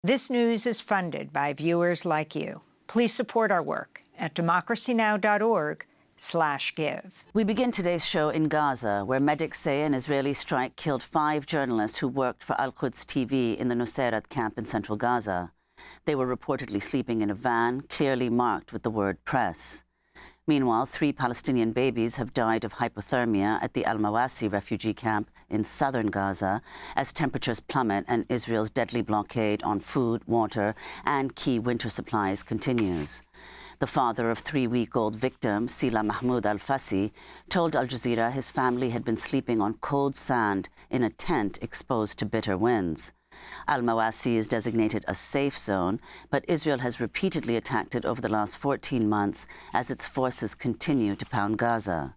This news is funded by viewers like you. Please support our work at democracynow.org/give. We begin today's show in Gaza, where medics say an Israeli strike killed 5 journalists who worked for Al-Quds TV in the Nusayrat camp in central Gaza. They were reportedly sleeping in a van, clearly marked with the word press. Meanwhile, 3 Palestinian babies have died of hypothermia at the Al-Mawasi refugee camp in southern Gaza as temperatures plummet and Israel's deadly blockade on food, water, and key winter supplies continues. The father of 3-week-old victim, Sila Mahmoud Al-Fassi, told Al Jazeera his family had been sleeping on cold sand in a tent exposed to bitter winds. Al-Mawasi is designated a safe zone, but Israel has repeatedly attacked it over the last 14 months as its forces continue to pound Gaza.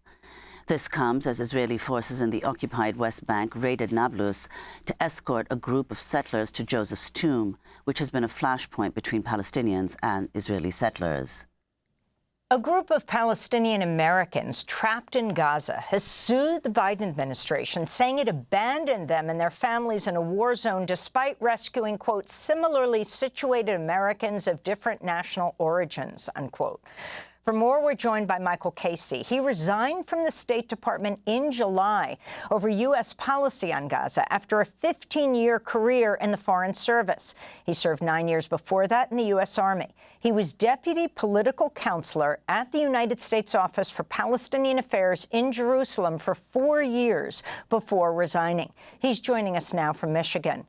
This comes as Israeli forces in the occupied West Bank raided Nablus to escort a group of settlers to Joseph's Tomb, which has been a flashpoint between Palestinians and Israeli settlers. A group of Palestinian Americans trapped in Gaza has sued the Biden administration, saying it abandoned them and their families in a war zone despite rescuing, quote, similarly situated Americans of different national origins, unquote. For more, we're joined by Michael Casey. He resigned from the State Department in July over U.S. policy on Gaza after a 15-year career in the Foreign Service. He served 9 years before that in the U.S. Army. He was deputy political counselor at the United States Office for Palestinian Affairs in Jerusalem for 4 years before resigning. He's joining us now from Michigan.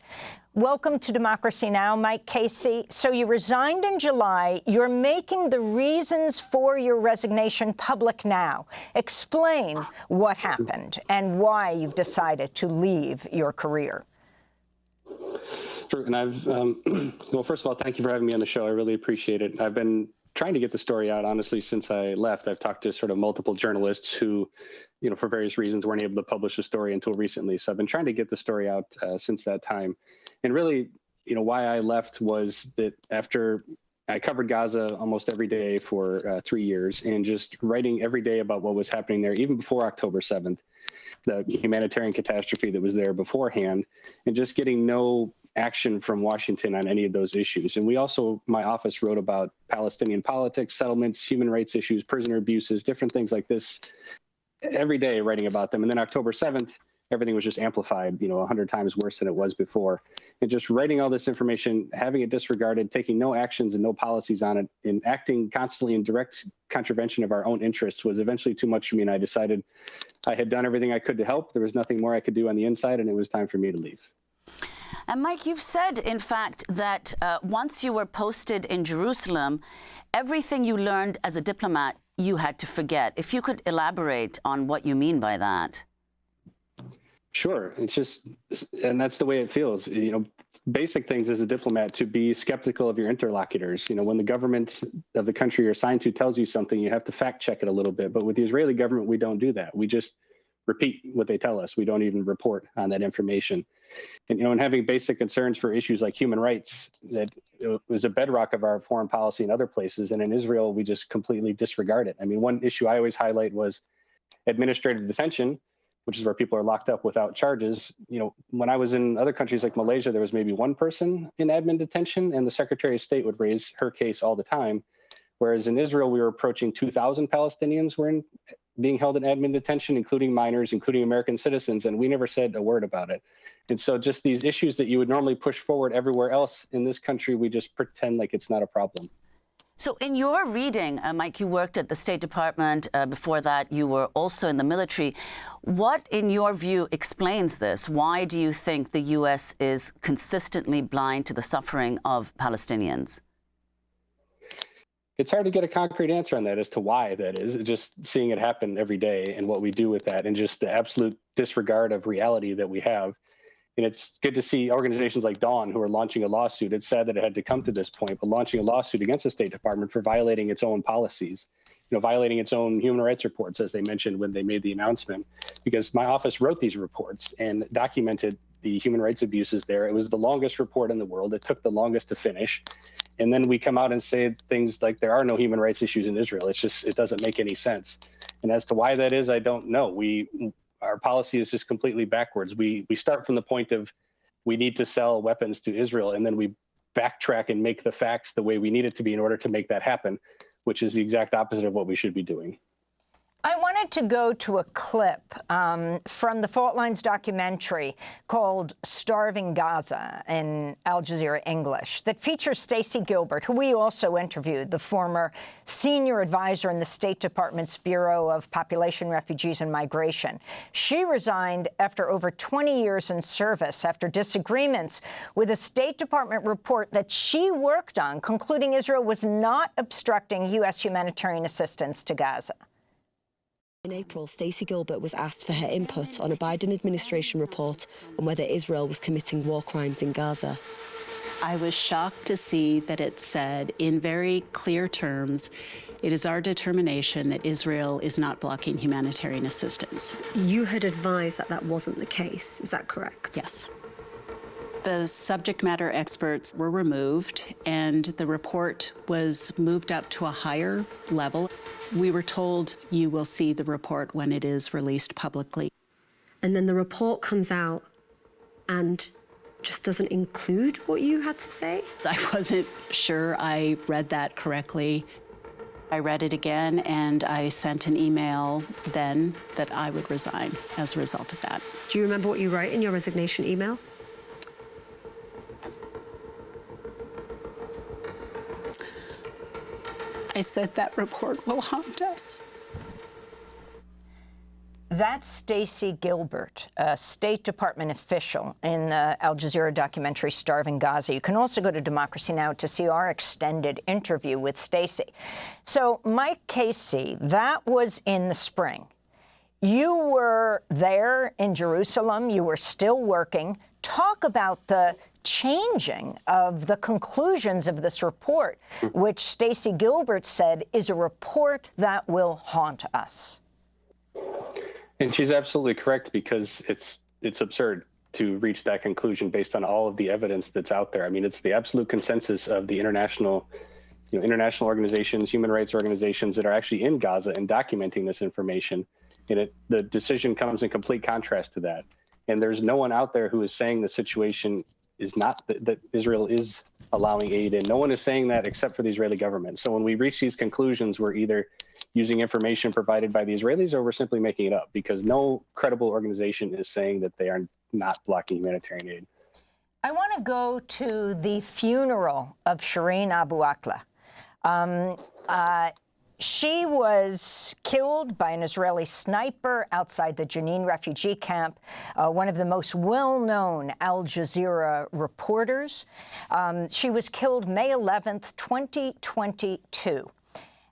Welcome to Democracy Now!, Mike Casey. So you resigned in July. You're making the reasons for your resignation public now. Explain what happened and why you've decided to leave your career. Sure. And well, first of all, thank you for having me on the show. I really appreciate it. I've been trying to get the story out, honestly, since I left. I've talked to sort of multiple journalists who, for various reasons weren't able to publish the story until recently. So I've been trying to get the story out since that time. And really, why I left was that after I covered Gaza almost every day for 3 years and just writing every day about what was happening there, even before October 7th, the humanitarian catastrophe that was there beforehand, and just getting no action from Washington on any of those issues. And my office wrote about Palestinian politics, settlements, human rights issues, prisoner abuses, different things like this every day, writing about them. And then October 7th, everything was just amplified, 100 times worse than it was before. And just writing all this information, having it disregarded, taking no actions and no policies on it, and acting constantly in direct contravention of our own interests was eventually too much for me. And I decided I had done everything I could to help. There was nothing more I could do on the inside, and it was time for me to leave. And Mike, you've said, in fact, that once you were posted in Jerusalem, everything you learned as a diplomat, you had to forget. If you could elaborate on what you mean by that. Sure. And that's the way it feels. Basic things as a diplomat, to be skeptical of your interlocutors. When the government of the country you're assigned to tells you something, you have to fact check it a little bit. But with the Israeli government, we don't do that. We just repeat what they tell us. We don't even report on that information. And, and having basic concerns for issues like human rights, that was a bedrock of our foreign policy in other places. And in Israel, we just completely disregard it. I mean, one issue I always highlight was administrative detention, which is where people are locked up without charges. When I was in other countries like Malaysia, there was maybe one person in admin detention, and the Secretary of State would raise her case all the time. Whereas in Israel, we were approaching 2,000 Palestinians were being held in admin detention, including minors, including American citizens, and we never said a word about it. And so just these issues that you would normally push forward everywhere else in this country, we just pretend like it's not a problem. So in your reading, Mike, you worked at the State Department. Before that, you were also in the military. What, in your view, explains this? Why do you think the U.S. is consistently blind to the suffering of Palestinians? It's hard to get a concrete answer on that as to why that is. Just seeing it happen every day and what we do with that, and just the absolute disregard of reality that we have. And it's good to see organizations like Dawn who are launching a lawsuit. It's sad that it had to come to this point, but launching a lawsuit against the State Department for violating its own policies, violating its own human rights reports, as they mentioned when they made the announcement. Because my office wrote these reports and documented the human rights abuses there. It was the longest report in the world. It took the longest to finish. And then we come out and say things like there are no human rights issues in Israel. It doesn't make any sense. And as to why that is, I don't know. Our policy is just completely backwards. We start from the point of we need to sell weapons to Israel, and then we backtrack and make the facts the way we need it to be in order to make that happen, which is the exact opposite of what we should be doing. I wanted to go to a clip from the Fault Lines documentary called Starving Gaza in Al Jazeera English that features Stacy Gilbert, who we also interviewed, the former senior advisor in the State Department's Bureau of Population, Refugees and Migration. She resigned after over 20 years in service after disagreements with a State Department report that she worked on, concluding Israel was not obstructing U.S. humanitarian assistance to Gaza. In April, Stacy Gilbert was asked for her input on a Biden administration report on whether Israel was committing war crimes in Gaza. I was shocked to see that it said in very clear terms, it is our determination that Israel is not blocking humanitarian assistance. You had advised that that wasn't the case. Is that correct? Yes. The subject matter experts were removed, and the report was moved up to a higher level. We were told you will see the report when it is released publicly. And then the report comes out and just doesn't include what you had to say? I wasn't sure I read that correctly. I read it again, and I sent an email then that I would resign as a result of that. Do you remember what you wrote in your resignation email? I said that report will haunt us. That's Stacy Gilbert, a State Department official in the Al Jazeera documentary Starving Gaza. You can also go to Democracy Now! To see our extended interview with Stacy. So, Mike Casey, that was in the spring. You were there in Jerusalem. You were still working. Talk about the changing of the conclusions of this report, which Stacy Gilbert said is a report that will haunt us. And she's absolutely correct, because it's absurd to reach that conclusion based on all of the evidence that's out there. I mean, it's the absolute consensus of the international organizations, human rights organizations that are actually in Gaza and documenting this information. And the decision comes in complete contrast to that. And there's no one out there who is saying the situation is not that Israel is allowing aid, and no one is saying that except for the Israeli government. So when we reach these conclusions, we're either using information provided by the Israelis or we're simply making it up, because no credible organization is saying that they are not blocking humanitarian aid. I want to go to the funeral of Shireen Abu Akla. She was killed by an Israeli sniper outside the Jenin refugee camp, one of the most well-known Al Jazeera reporters. She was killed May 11th, 2022.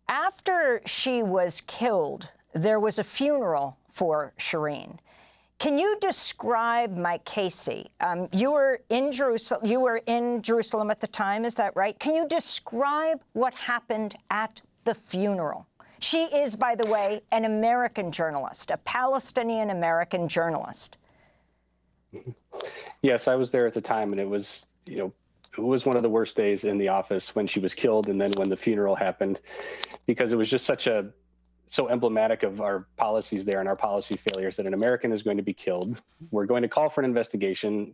After she was killed, there was a funeral for Shireen. Can you describe, Mike Casey, you were in Jerusalem at the time, is that right? Can you describe what happened at the funeral? She is, by the way, an American journalist, a Palestinian American journalist. Yes, I was there at the time, and it was one of the worst days in the office when she was killed, and then when the funeral happened, because it was just so emblematic of our policies there and our policy failures that an American is going to be killed. We're going to call for an investigation.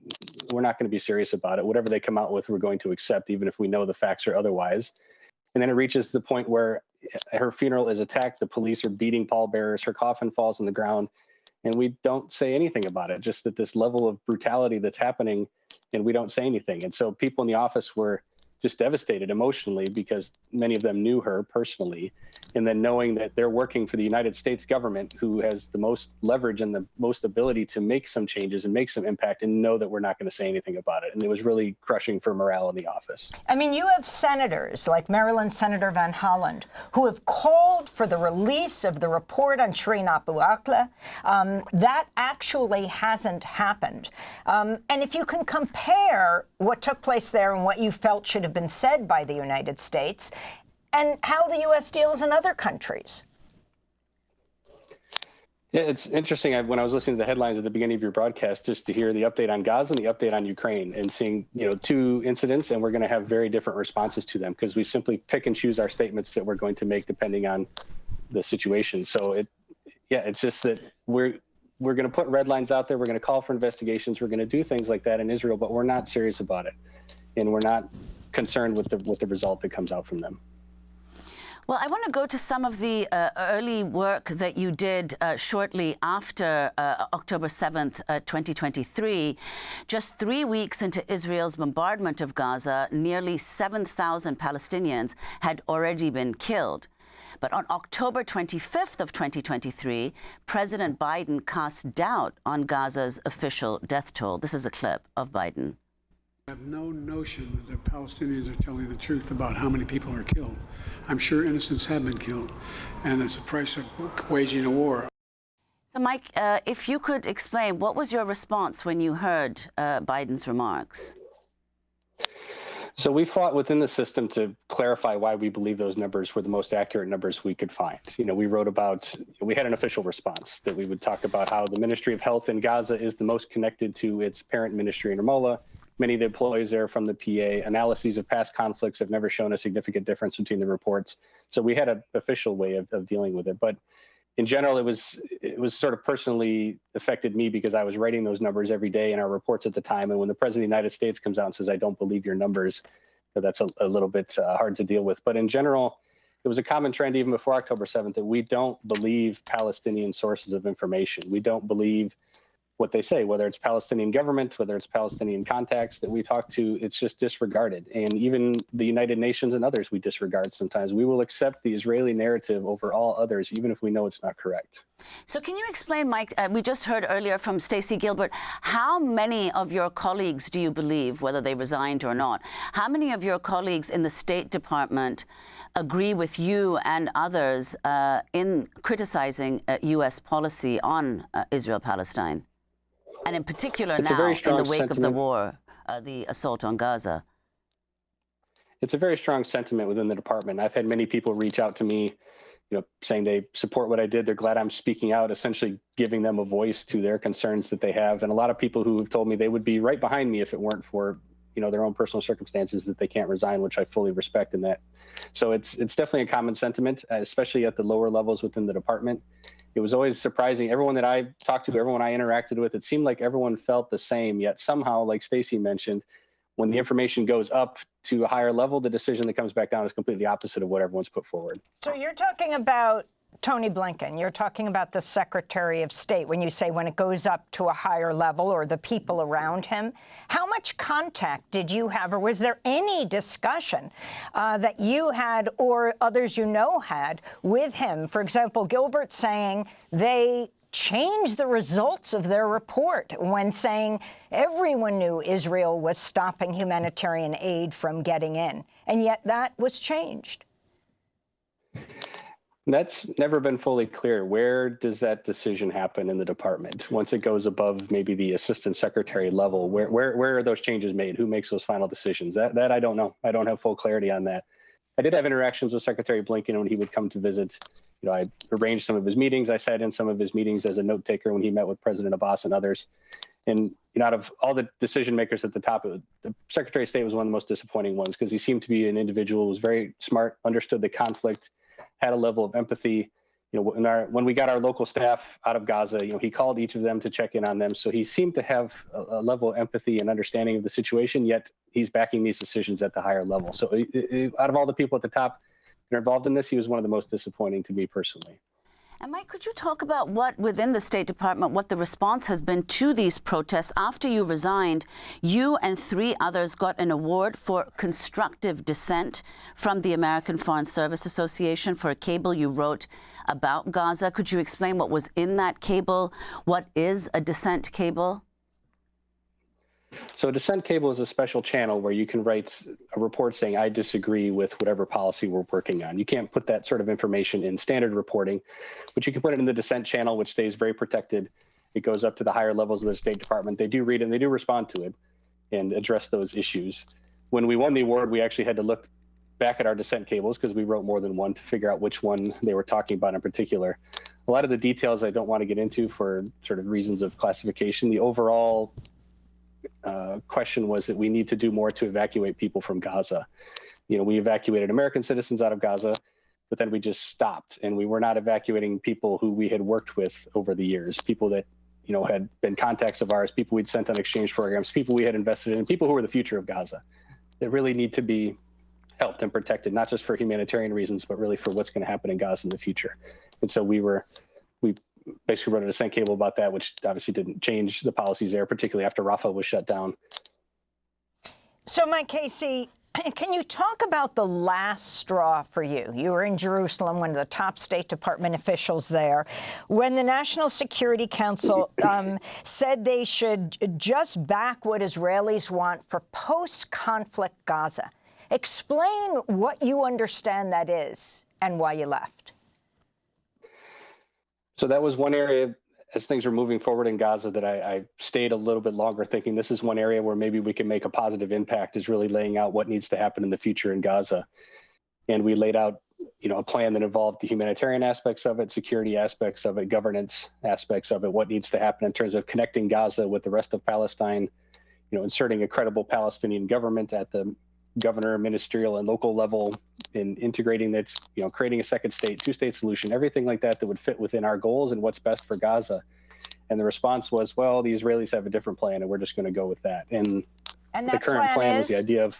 We're not going to be serious about it. Whatever they come out with, we're going to accept, even if we know the facts are otherwise. And then it reaches the point where her funeral is attacked. The police are beating pallbearers. Her coffin falls on the ground. And we don't say anything about it, just that this level of brutality that's happening, and we don't say anything. And so people in the office were just devastated emotionally, because many of them knew her personally. And then knowing that they're working for the United States government, who has the most leverage and the most ability to make some changes and make some impact, and know that we're not going to say anything about it. And it was really crushing for morale in the office. I mean, you have senators like Maryland Senator Van Holland, who have called for the release of the report on Shireen Abu Akla. That actually hasn't happened. And if you can compare what took place there and what you felt should have been said by the United States, and how the U.S. deals in other countries. Yeah, it's interesting. When I was listening to the headlines at the beginning of your broadcast, just to hear the update on Gaza and the update on Ukraine, and seeing two incidents, and we're going to have very different responses to them, because we simply pick and choose our statements that we're going to make depending on the situation. So it's just that we're going to put red lines out there. We're going to call for investigations. We're going to do things like that in Israel, but we're not serious about it. and we're not concerned with the result that comes out from them. Well, I want to go to some of the early work that you did shortly after October 7th, 2023. Just 3 weeks into Israel's bombardment of Gaza, nearly 7,000 Palestinians had already been killed. But on October 25th of 2023, President Biden cast doubt on Gaza's official death toll. This is a clip of Biden. I have no notion that the Palestinians are telling the truth about how many people are killed. I'm sure innocents have been killed, and it's the price of waging a war. So, Mike, if you could explain, what was your response when you heard Biden's remarks? So we fought within the system to clarify why we believe those numbers were the most accurate numbers we could find. We wrote about, we had an official response that we would talk about how the Ministry of Health in Gaza is the most connected to its parent ministry in Ramallah. Many of the employees there from the PA. Analyses of past conflicts have never shown a significant difference between the reports. So we had an official way of dealing with it. But in general, it was sort of personally affected me because I was writing those numbers every day in our reports at the time. And when the President of the United States comes out and says, I don't believe your numbers, that's a little bit hard to deal with. But in general, it was a common trend even before October 7th that we don't believe Palestinian sources of information. We don't believe what they say, whether it's Palestinian government, whether it's Palestinian contacts that we talk to, it's just disregarded. And even the United Nations and others we disregard sometimes. We will accept the Israeli narrative over all others, even if we know it's not correct. So can you explain, Mike, we just heard earlier from Stacy Gilbert, how many of your colleagues do you believe, whether they resigned or not, how many of your colleagues in the State Department agree with you and others in criticizing U.S. policy on Israel-Palestine? And in particular now, in the wake of the war, the assault on Gaza? It's a very strong sentiment within the department. I've had many people reach out to me, saying they support what I did. They're glad I'm speaking out, essentially giving them a voice to their concerns that they have. And a lot of people who have told me they would be right behind me if it weren't for, their own personal circumstances that they can't resign, which I fully respect in that. So it's definitely a common sentiment, especially at the lower levels within the department. It was always surprising. Everyone that I talked to, everyone I interacted with, it seemed like everyone felt the same. Yet somehow, like Stacy mentioned, when the information goes up to a higher level, the decision that comes back down is completely opposite of what everyone's put forward. So you're talking about Tony Blinken. You're talking about the Secretary of State when you say when it goes up to a higher level or the people around him. How much contact did you have, or was there any discussion that you had or others had with him? For example, Gilbert saying they changed the results of their report when saying everyone knew Israel was stopping humanitarian aid from getting in, and yet that was changed. That's never been fully clear. Where does that decision happen in the department? Once it goes above maybe the assistant secretary level, where are those changes made? Who makes those final decisions? That I don't know. I don't have full clarity on that. I did have interactions with Secretary Blinken when he would come to visit. I arranged some of his meetings. I sat in some of his meetings as a note taker when he met with President Abbas and others. And out of all the decision makers at the top, the Secretary of State was one of the most disappointing ones because he seemed to be an individual who was very smart, understood the conflict, had a level of empathy. When we got our local staff out of Gaza, he called each of them to check in on them. So he seemed to have a level of empathy and understanding of the situation, yet he's backing these decisions at the higher level. So out of all the people at the top that are involved in this, he was one of the most disappointing to me personally. And Mike, could you talk about what within the State Department, what the response has been to these protests? After you resigned, you and 3 others got an award for constructive dissent from the American Foreign Service Association for a cable you wrote about Gaza. Could you explain what was in that cable? What is a dissent cable? So a dissent cable is a special channel where you can write a report saying, I disagree with whatever policy we're working on. You can't put that sort of information in standard reporting, but you can put it in the dissent channel, which stays very protected. It goes up to the higher levels of the State Department. They do read it and they do respond to it and address those issues. When we won the award, we actually had to look back at our dissent cables because we wrote more than one to figure out which one they were talking about in particular. A lot of the details I don't want to get into for sort of reasons of classification. The overall question was that we need to do more to evacuate people from Gaza. We evacuated American citizens out of Gaza, but then we just stopped, and we were not evacuating people who we had worked with over the years, people that had been contacts of ours, people we'd sent on exchange programs, people we had invested in, people who were the future of Gaza. that really need to be helped and protected, not just for humanitarian reasons, but really for what's going to happen in Gaza in the future. And so we basically wrote a dissent cable about that, which obviously didn't change the policies there, particularly after Rafah was shut down. So, Mike Casey, can you talk about the last straw for you? You were in Jerusalem, one of the top State Department officials there, when the National Security Council said they should just back what Israelis want for post-conflict Gaza. Explain what you understand that is and why you left. So that was one area, as things were moving forward in Gaza, that I stayed a little bit longer thinking this is one area where maybe we can make a positive impact, is really laying out what needs to happen in the future in Gaza. And we laid out, a plan that involved the humanitarian aspects of it, security aspects of it, governance aspects of it, what needs to happen in terms of connecting Gaza with the rest of Palestine, inserting a credible Palestinian government at the governor, ministerial, and local level, in integrating that, creating a second state, two-state solution, everything like that would fit within our goals and what's best for Gaza. And the response was, well, the Israelis have a different plan, and we're just going to go with that. And the current plan was the idea of,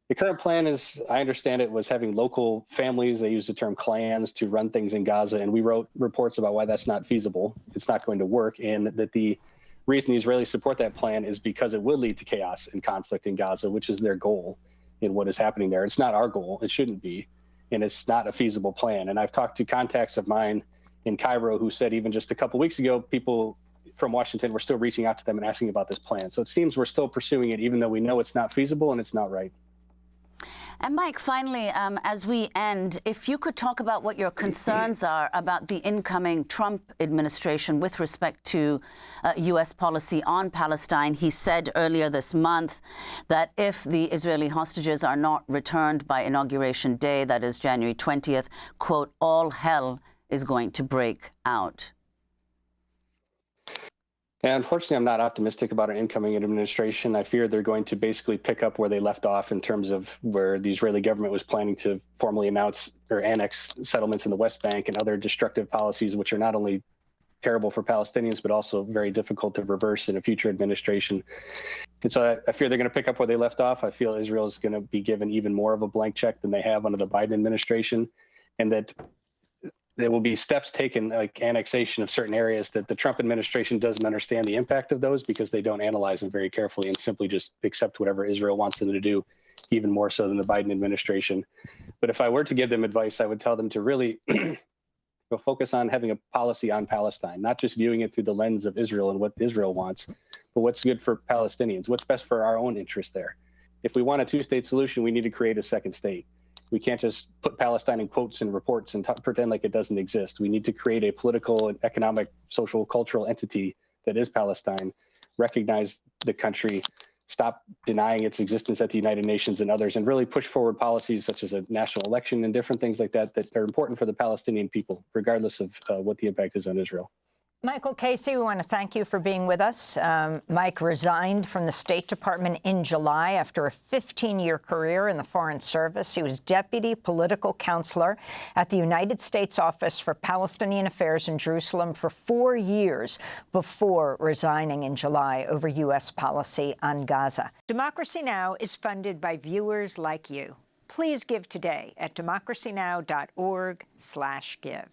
the current plan is, I understand it, was having local families, they use the term clans, to run things in Gaza. And we wrote reports about why that's not feasible. It's not going to work. And that the reason the Israelis support that plan is because it will lead to chaos and conflict in Gaza, which is their goal in what is happening there. It's not our goal. It shouldn't be. And it's not a feasible plan. And I've talked to contacts of mine in Cairo who said even just a couple weeks ago, people from Washington were still reaching out to them and asking about this plan. So it seems we're still pursuing it, even though we know it's not feasible and it's not right. And Mike, finally, as we end, if you could talk about what your concerns are about the incoming Trump administration with respect to U.S. policy on Palestine. He said earlier this month that if the Israeli hostages are not returned by Inauguration Day, that is January 20th, quote, all hell is going to break out. And unfortunately, I'm not optimistic about an incoming administration. I fear they're going to basically pick up where they left off in terms of where the Israeli government was planning to formally announce or annex settlements in the West Bank and other destructive policies, which are not only terrible for Palestinians, but also very difficult to reverse in a future administration. And so I fear they're going to pick up where they left off. I feel Israel is going to be given even more of a blank check than they have under the Biden administration, and that there will be steps taken, like annexation of certain areas, that the Trump administration doesn't understand the impact of those because they don't analyze them very carefully and simply just accept whatever Israel wants them to do, even more so than the Biden administration. But if I were to give them advice, I would tell them to really focus on having a policy on Palestine, not just viewing it through the lens of Israel and what Israel wants, but what's good for Palestinians, what's best for our own interest there. If we want a two-state solution, we need to create a second state. We can't just put Palestine in quotes and reports and pretend like it doesn't exist. We need to create a political, economic, social, cultural entity that is Palestine, recognize the country, stop denying its existence at the United Nations and others, and really push forward policies such as a national election and different things like that that are important for the Palestinian people, regardless of what the impact is on Israel. Michael Casey, we want to thank you for being with us. Mike resigned from the State Department in July after a 15-year career in the Foreign Service. He was deputy political counselor at the United States Office for Palestinian Affairs in Jerusalem for 4 years before resigning in July over U.S. policy on Gaza. Democracy Now! Is funded by viewers like you. Please give today at democracynow.org/give.